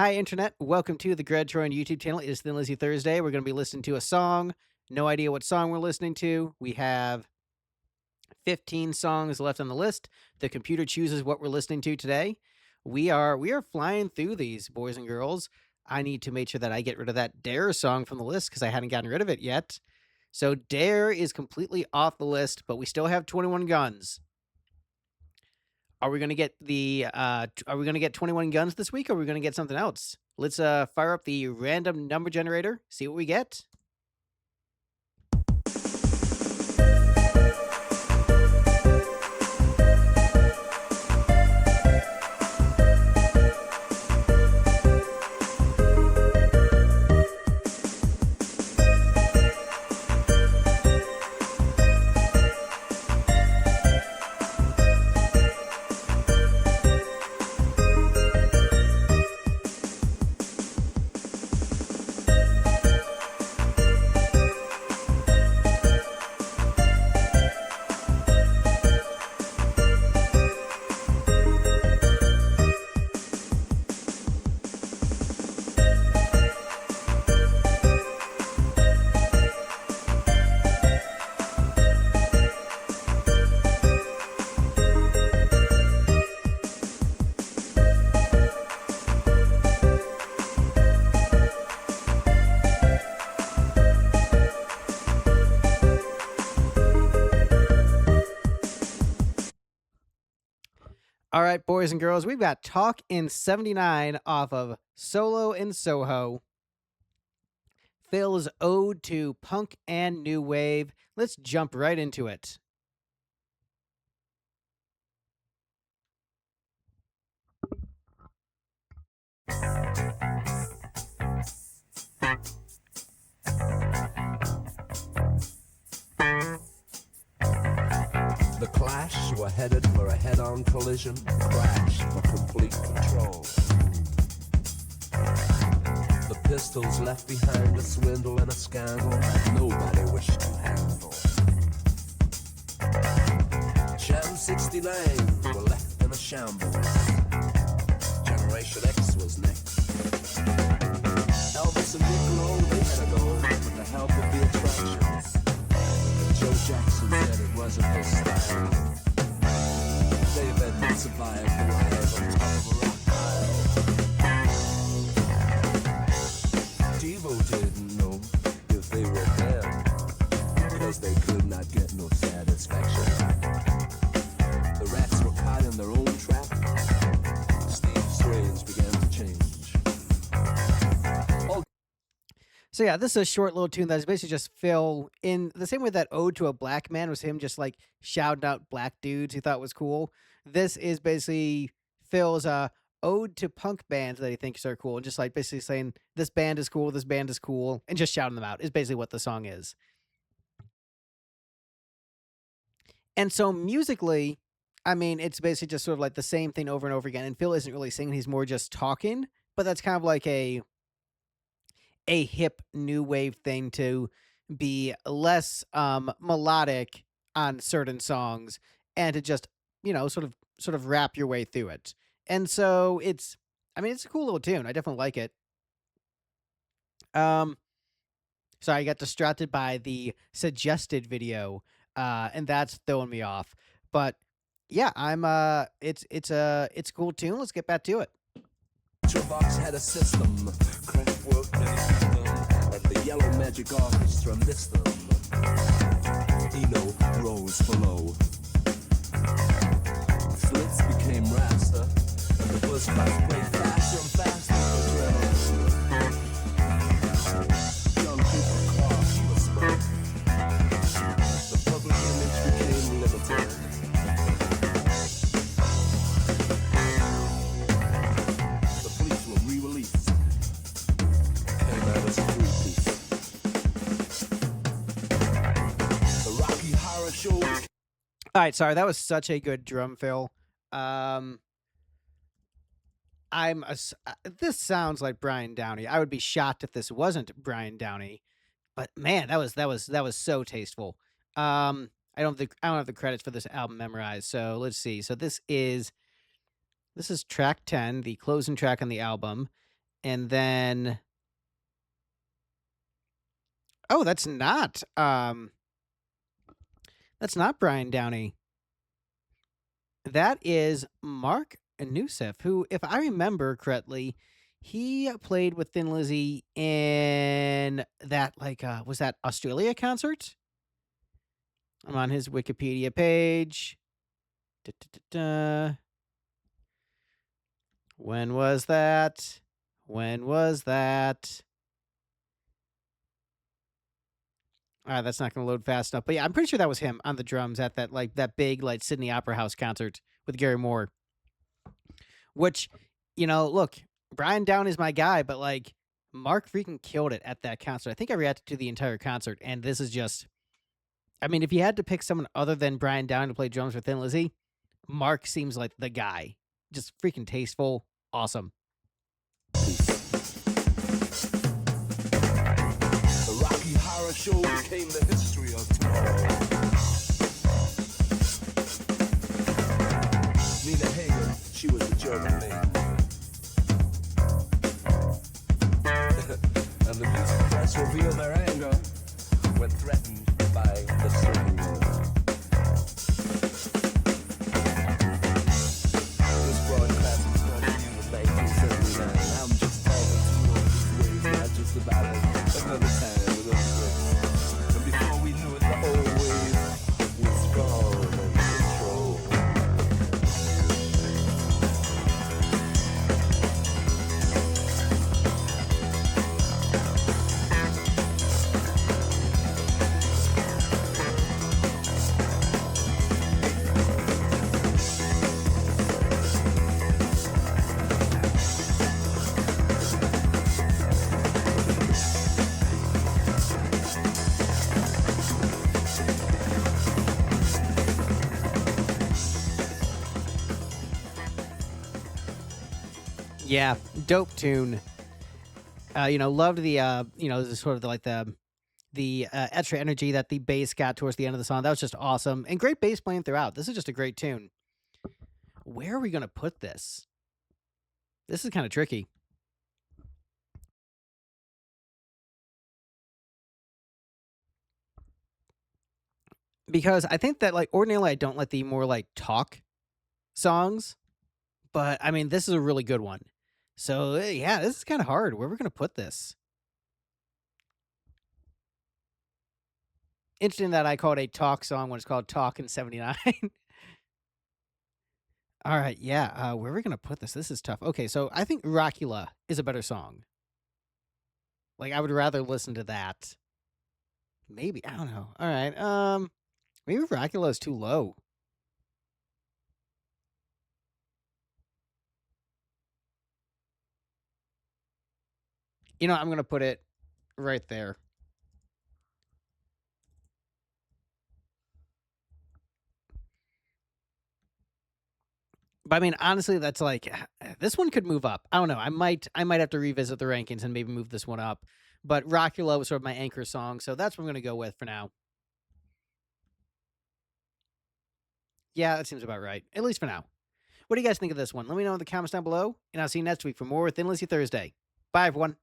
Hi, Internet. Welcome to the Troyan YouTube channel. It is Thin Lizzy Thursday. We're going to be listening to a song. No idea what song we're listening to. We have 15 songs left on the list. The computer chooses what we're listening to today. We are flying through these, boys and girls. I need to make sure that I get rid of that Dare song from the list because I hadn't gotten rid of it yet. So Dare is completely off the list, but we still have 21 Guns. Are we gonna get are we gonna get 21 Guns this week, or are we gonna get something else? Let's fire up the random number generator, see what we get. All right, boys and girls, we've got Talk in 79 off of Solo in Soho. Phil's ode to punk and new wave. Let's jump right into it. The Clash were headed for a head-on collision, crashed for complete control. The Pistols left behind a swindle and a scandal that nobody wished to handle. Channel 69 were left in a shambles. Generation X was next. Elvis and Niccolo, they had to go with the help of the attractions. Joe Jackson said it wasn't his style. Dave Edmunds survived the live on top of a rock pile. Devo didn't know if they were there, because they could not get no satisfaction. The rats were caught in their own trap. Steve's ways began to change. So yeah, this is a short little tune that is basically just Phil in the same way that Ode to a Black Man was him just like shouting out black dudes he thought was cool. This is basically Phil's ode to punk bands that he thinks are cool, and just like basically saying this band is cool, and just shouting them out is basically what the song is. And so musically, I mean, it's basically just sort of like the same thing over and over again. And Phil isn't really singing; he's more just talking. But that's kind of like a hip new wave thing to be less melodic on certain songs and to just sort of wrap your way through it. And so it's a cool little tune. I definitely like it. Um Sorry, I got distracted by the suggested video, and that's throwing me off. But yeah, it's a cool tune. Let's get back to it. Box had a system, Craftwork and the Yellow Magic Orchestra missed them. Eno rose for low. Slits became raster, and the buzz box played faster and faster. Young people coughed for smoke. The public image became limited. All right, sorry, that was such a good drum fill. Um, this sounds like Brian Downey. I would be shocked if this wasn't Brian Downey. But man, that was so tasteful. I don't have the credits for this album memorized. So let's see. So this is track 10, the closing track on the album. And then oh, that's not Brian Downey. That is Mark Nusef, who, if I remember correctly, he played with Thin Lizzy in that was that Australia concert? I'm on his Wikipedia page. Da-da-da-da. When was that? When was that? That's not going to load fast enough. But yeah, I'm pretty sure that was him on the drums at that big Sydney Opera House concert with Gary Moore. Which, look, Brian Down is my guy, but Mark freaking killed it at that concert. I think I reacted to the entire concert, and this is just. I mean, if you had to pick someone other than Brian Down to play drums for Thin Lizzy, Mark seems like the guy. Just freaking tasteful, awesome. The Rocky Horror Show became the history of tomorrow. Nina Hagen, she was the German maiden. And the music press revealed their anger when threatened by the Civil War. This broadcast is going to you in 1979. I'm just talking to you these ways, not just about another time with other friends. And before we knew it, the old wave was gone under control. Yeah, dope tune. Loved the sort of the extra energy that the bass got towards the end of the song. That was just awesome, and great bass playing throughout. This is just a great tune. Where are we gonna put this? This is kind of tricky because I think that ordinarily I don't like the more talk songs, but I mean this is a really good one. So yeah, this is kind of hard. Where we're gonna put this? Interesting that I call it a talk song when it's called Talk in '79. All right, yeah. Where are we gonna put this? This is tough. Okay, so I think Rockula is a better song. I would rather listen to that. Maybe I don't know. All right, maybe Rockula is too low. I'm gonna put it right there. But I mean, honestly, that's this one could move up. I don't know. I might have to revisit the rankings and maybe move this one up. But Rockula was sort of my anchor song, so that's what I'm gonna go with for now. Yeah, that seems about right, at least for now. What do you guys think of this one? Let me know in the comments down below, and I'll see you next week for more Thin Lizzy Thursday. Bye, everyone.